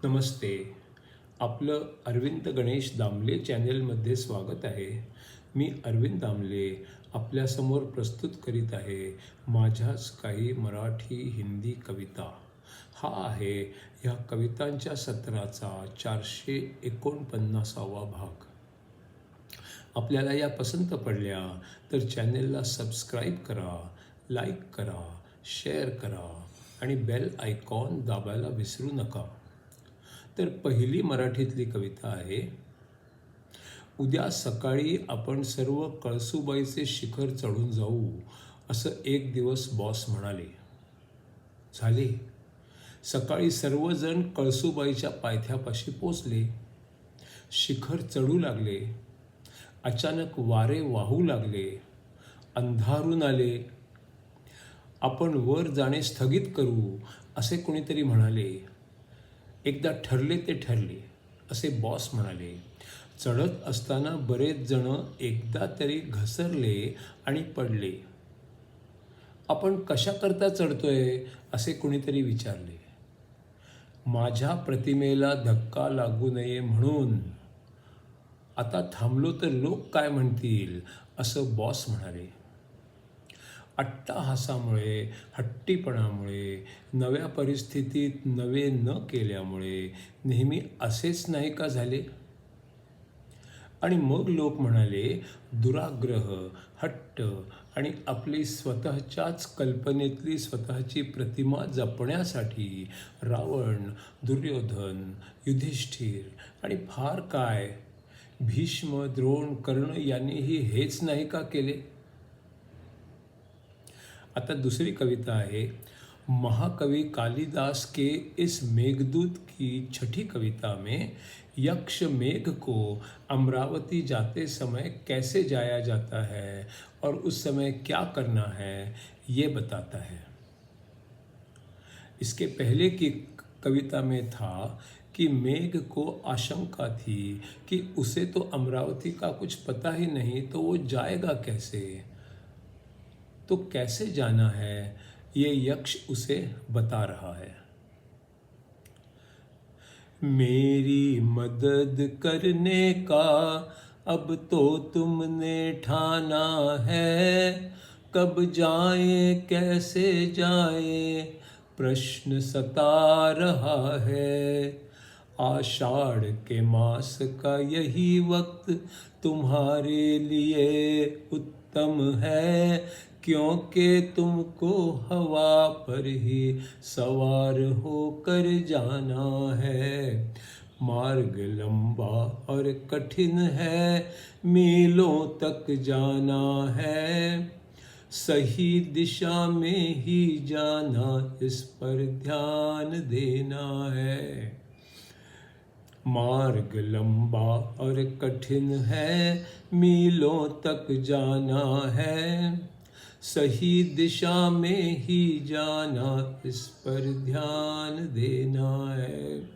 नमस्ते. आपलं अरविंद गणेश दामले चॅनेलमध्ये स्वागत आहे. मी अरविंद दामले आपल्यासमोर प्रस्तुत करीत आहे माझ्याच काही मराठी हिंदी कविता. हा आहे ह्या कवितांच्या सत्राचा 449वा भाग. आपल्याला या पसंत पडल्या तर चॅनेलला सबस्क्राईब करा, लाईक करा, शेअर करा आणि बेल आयकॉन दाबायला विसरू नका. तर पहिली मराठीतली कविता आहे. उद्या सकाळी आपण सर्व कळसूबाईचे शिखर चढून जाऊ असं एक दिवस बॉस म्हणाले. झाले. सकाळी सर्वजण कळसूबाईच्या पायथ्यापाशी पोचले. शिखर चढू लागले. अचानक वारे वाहू लागले. अंधारून आले. आपण वर जाणे स्थगित करू असे कोणीतरी म्हणाले. एकदा ठरले ते ठरले असे बॉस म्हणाले. चढत असताना बरेच जण एकदा तरी घसरले आणि पडले. आपण कशाकरता चढतोय असे कोणीतरी विचारले. माझ्या प्रतिमेला धक्का लागू नये म्हणून. आता थांबलो तर लोक काय म्हणतील असं बॉस म्हणाले. अट्टाहासामुळे, हट्टीपणामुळे, नव्या परिस्थितीत नवे न केल्यामुळे नेहमी असेच नाही का झाले? आणि मग लोक म्हणाले, दुराग्रह, हट्ट आणि आपली स्वतःच्याच कल्पनेतली स्वतःची प्रतिमा जपण्यासाठी रावण, दुर्योधन, युधिष्ठिर आणि फार काय भीष्म, द्रोण, कर्ण यांनीही हेच नाही का केले? आता दूसरी कविता है. महाकवि कालिदास के इस मेघदूत की छठी कविता में यक्ष मेघ को अमरावती जाते समय कैसे जाया जाता है और उस समय क्या करना है ये बताता है. इसके पहले की कविता में था कि मेघ को आशंका थी कि उसे तो अमरावती का कुछ पता ही नहीं तो वो जाएगा कैसे. तो कैसे जाना है ये यक्ष उसे बता रहा है. मेरी मदद करने का अब तो तुमने ठाना है. कब जाए कैसे जाए प्रश्न सता रहा है. आषाढ़ के मास का यही वक्त तुम्हारे लिए उत्तम है. क्योंकि तुमको हवा पर ही सवार होकर जाना है. मार्ग लंबा और कठिन है, मीलों तक जाना है. सही दिशा में ही जाना, इस पर ध्यान देना है. मार्ग लंबा और कठिन है, मीलों तक जाना है. सही दिशा में ही जाना, इस पर ध्यान देना है.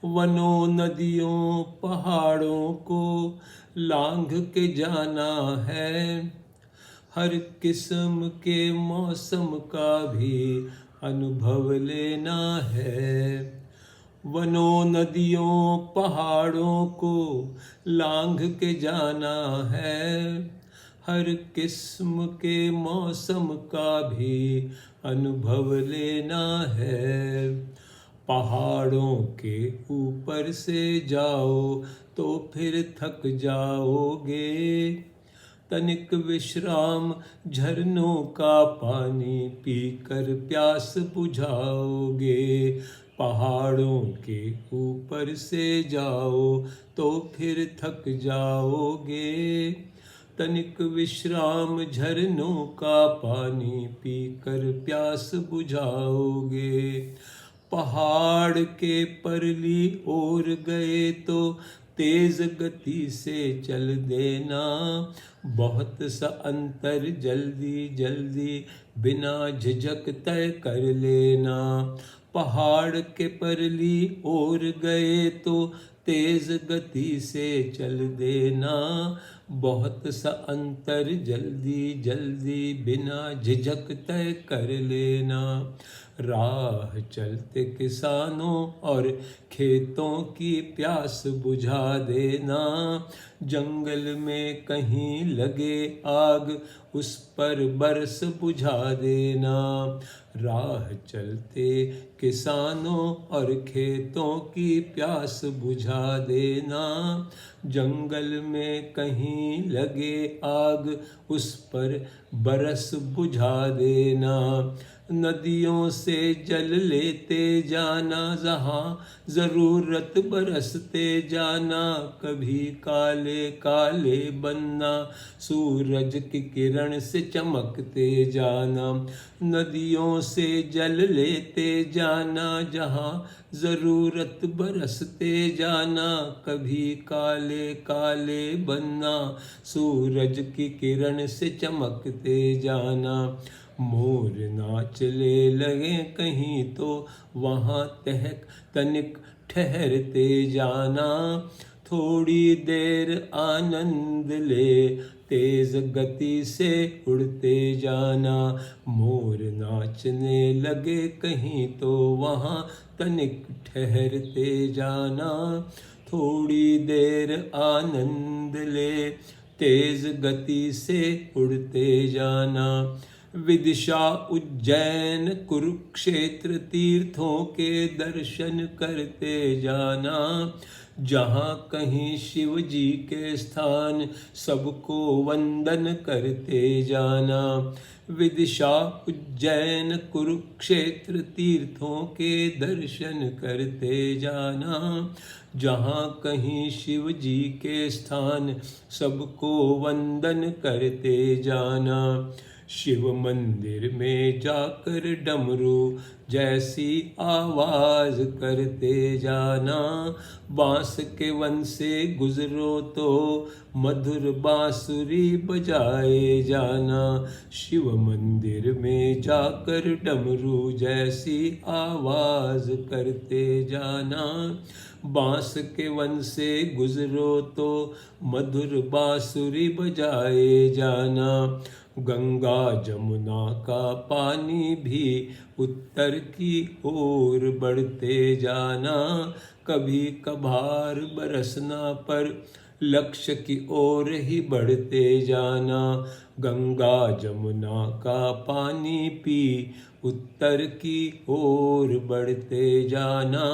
वनों नदियों पहाड़ों को लांघ के जाना है. हर किस्म के मौसम का भी अनुभव लेना है. वनों नदियों पहाड़ों को लांघ के जाना है. हर किस्म के मौसम का भी अनुभव लेना है. पहाड़ों के ऊपर से जाओ तो फिर थक जाओगे. तनिक विश्राम झरनों का पानी पीकर प्यास बुझाओगे. पहाड़ों के ऊपर से जाओ तो फिर थक जाओगे. तनिक विश्राम झरनों का पानी पीकर प्यास बुझाओगे. पहाड़ के परली ओर गए तो तेज गति से चल देना. बहुत सा अंतर जल्दी जल्दी बिना झिझक तय कर लेना. पहाड़ के परली ओर गए तो तेज गति से चल देना, बहुत सा अंतर जल्दी जल्दी बिना झिझक तय कर लेना। राह चलते किसानों और खेतों की प्यास बुझा देना, जंगल में कहीं लगे आग उस पर बरस बुझा देना। राह चलते किसानों और खेतों की प्यास बुझा देना, जंगल में कहीं लगे आग उस पर बरस बुझा देना। नदियों से जल लेते जाना, जहाँ ज़रूरत बरसते जाना, कभी काले काले बनना, सूरज की किरण से चमकते जाना। नदियों से जल लेते जाना, जहाँ ज़रूरत बरसते जाना, कभी काले काले बनना, सूरज की किरण से चमकते जाना। मोर नाचने लगे कहीं तो वहाँ तहक तनिक ठहरते जाना, थोड़ी देर आनंद ले तेज गति से उड़ते जाना। मोर नाचने लगे कहीं तो वहाँ तनिक ठहरते जाना, थोड़ी देर आनंद ले तेज गति से उड़ते जाना। विदिशा उज्जैन कुरुक्षेत्र तीर्थों के दर्शन करते जाना, जहाँ कहीं शिव जी के स्थान सबको वंदन करते जाना। विदिशा उज्जैन कुरुक्षेत्र तीर्थों के दर्शन करते जाना, जहाँ कहीं शिव जी के स्थान सबको वंदन करते जाना। शिव मंदिर में जाकर डमरू जैसी आवाज करते जाना, बांस के वन से गुजरो तो मधुर बांसुरी बजाए जाना। शिव मंदिर में जाकर डमरू जैसी आवाज करते जाना, बांस के वन से गुजरो तो मधुर बांसुरी बजाए जाना। गंगा जमुना का पानी भी उत्तर की ओर बढ़ते जाना, कभी कभार बरसना पर लक्ष्य की ओर ही बढ़ते जाना। गंगा जमुना का पानी पी उत्तर की ओर बढ़ते जाना,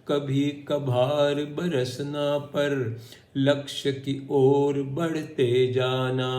कभी कभार बरसना पर लक्ष्य की ओर बढ़ते जाना।